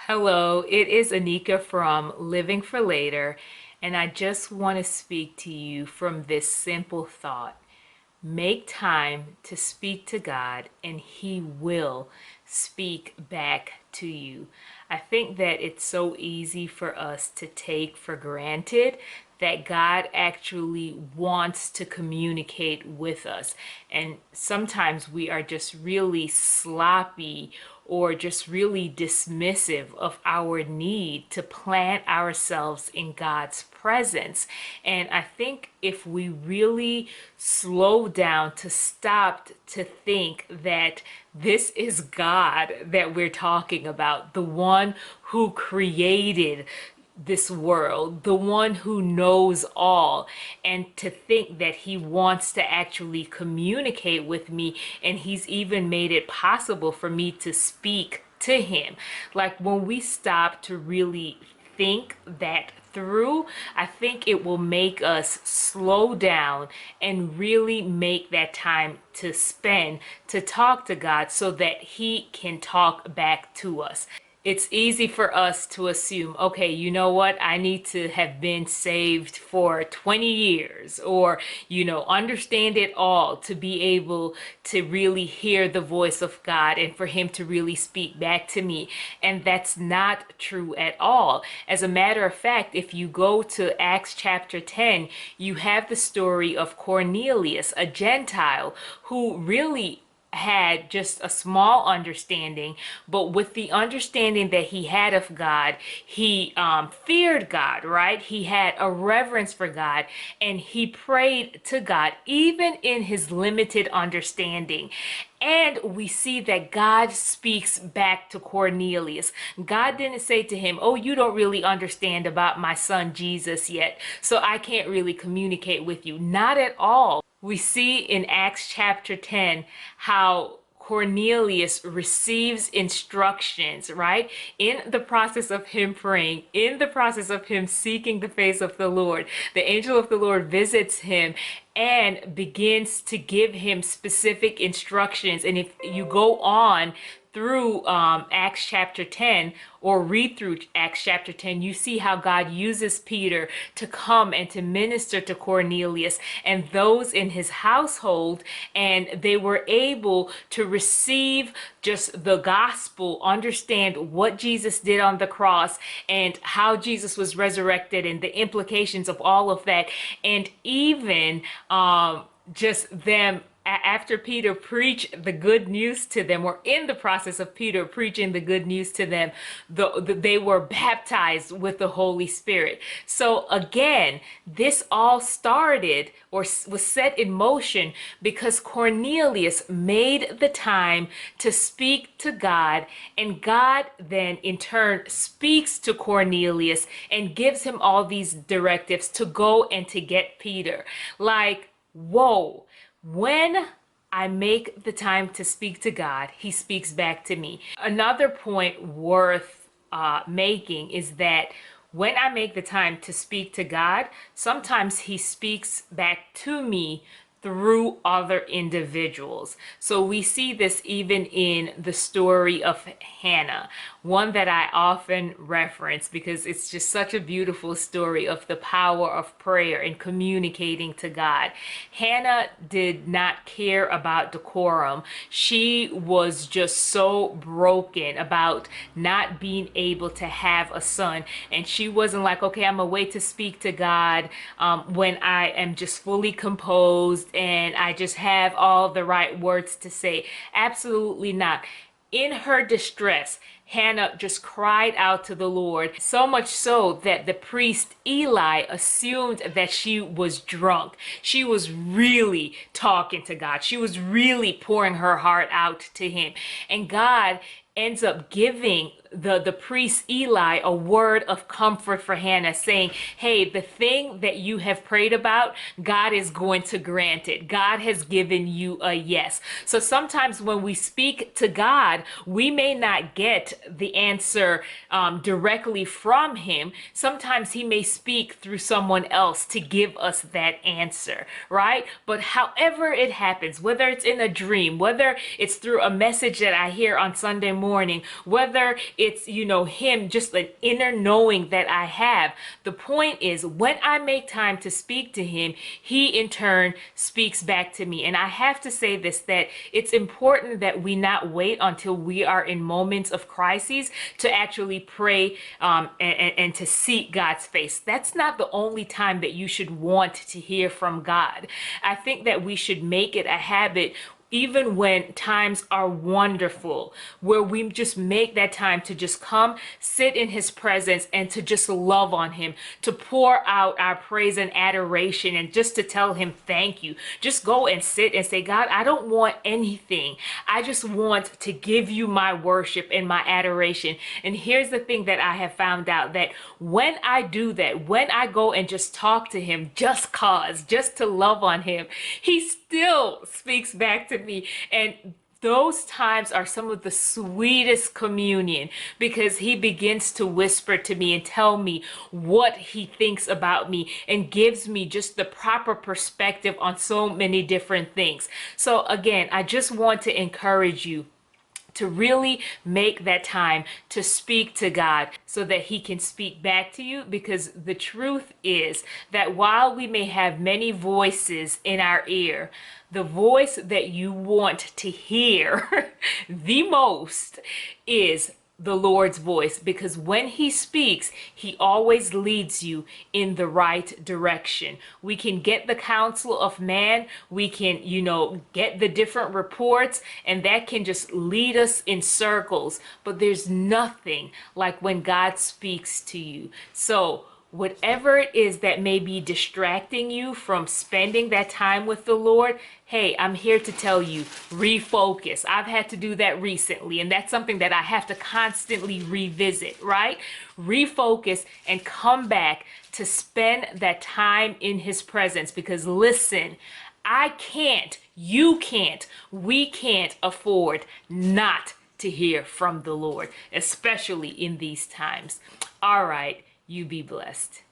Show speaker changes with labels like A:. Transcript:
A: Hello, it is Anika from Living for Later, and I just want to speak to you from this simple thought. Make time to speak to God, and He will speak back to you. I think that it's so easy for us to take for granted that God actually wants to communicate with us. And sometimes we are just really sloppy or just really dismissive of our need to plant ourselves in God's presence. And I think if we really slow down to stop to think that this is God that we're talking about, the one who created this world, the one who knows all, and to think that he wants to actually communicate with me, and he's even made it possible for me to speak to him. Like when we stop to really think that through, I think it will make us slow down and really make that time to spend to talk to God so that he can talk back to us. It's easy for us to assume, okay, you know what? I need to have been saved for 20 years or, understand it all to be able to really hear the voice of God and for Him to really speak back to me. And that's not true at all. As a matter of fact, if you go to Acts chapter 10, you have the story of Cornelius, a Gentile, who really had just a small understanding, but with the understanding that he had of God, he feared God, right? He had a reverence for God, and he prayed to God, even in his limited understanding. And we see that God speaks back to Cornelius. God didn't say to him, "Oh, you don't really understand about my son Jesus yet, so I can't really communicate with you." Not at all. We see in Acts chapter 10 how Cornelius receives instructions, right? In the process of him praying, in the process of him seeking the face of the Lord, the angel of the Lord visits him and begins to give him specific instructions. And if you go on through Acts chapter 10 or read through Acts chapter 10, you see how God uses Peter to come and to minister to Cornelius and those in his household, and they were able to receive just the gospel, understand what Jesus did on the cross and how Jesus was resurrected and the implications of all of that, and even just them after Peter preached the good news to them, or in the process of Peter preaching the good news to them, they were baptized with the Holy Spirit. So again, this all started or was set in motion because Cornelius made the time to speak to God, and God then in turn speaks to Cornelius and gives him all these directives to go and to get Peter. Like, whoa. When I make the time to speak to God, He speaks back to me. Another point worth making is that when I make the time to speak to God, sometimes He speaks back to me through other individuals. So we see this even in the story of Hannah, one that I often reference because it's just such a beautiful story of the power of prayer and communicating to God. Hannah did not care about decorum. She was just so broken about not being able to have a son, and she wasn't like, okay, I'm gonna wait to speak to God when I am just fully composed and I just have all the right words to say. Absolutely not. In her distress, Hannah just cried out to the Lord, so much so that the priest Eli assumed that she was drunk. She was really talking to God. She was really pouring her heart out to him. And God ends up giving the priest Eli a word of comfort for Hannah, saying, hey, the thing that you have prayed about, God is going to grant it. God has given you a yes. So sometimes when we speak to God, we may not get the answer directly from him. Sometimes he may speak through someone else to give us that answer, right? But however it happens, whether it's in a dream, whether it's through a message that I hear on Sunday morning, morning, whether it's, him, just an inner knowing that I have. The point is, when I make time to speak to him, he in turn speaks back to me. And I have to say this, that it's important that we not wait until we are in moments of crises to actually pray and to seek God's face. That's not the only time that you should want to hear from God. I think that we should make it a habit, even when times are wonderful, where we just make that time to just come, sit in his presence, and to just love on him, to pour out our praise and adoration, and just to tell him thank you. Just go and sit and say, God, I don't want anything. I just want to give you my worship and my adoration. And here's the thing that I have found out, that when I do that, when I go and just talk to him, just to love on him, he still speaks back to me. And those times are some of the sweetest communion, because he begins to whisper to me and tell me what he thinks about me and gives me just the proper perspective on so many different things. So again, I just want to encourage you to really make that time to speak to God so that he can speak back to you, because the truth is that while we may have many voices in our ear, the voice that you want to hear the most is the Lord's voice, because when he speaks, he always leads you in the right direction. We can get the counsel of man, we can, get the different reports, and that can just lead us in circles, but there's nothing like when God speaks to you. So whatever it is that may be distracting you from spending that time with the Lord, hey, I'm here to tell you, refocus. I've had to do that recently, and that's something that I have to constantly revisit, right? Refocus and come back to spend that time in his presence, because listen, you can't, we can't afford not to hear from the Lord, especially in these times. All right. You be blessed.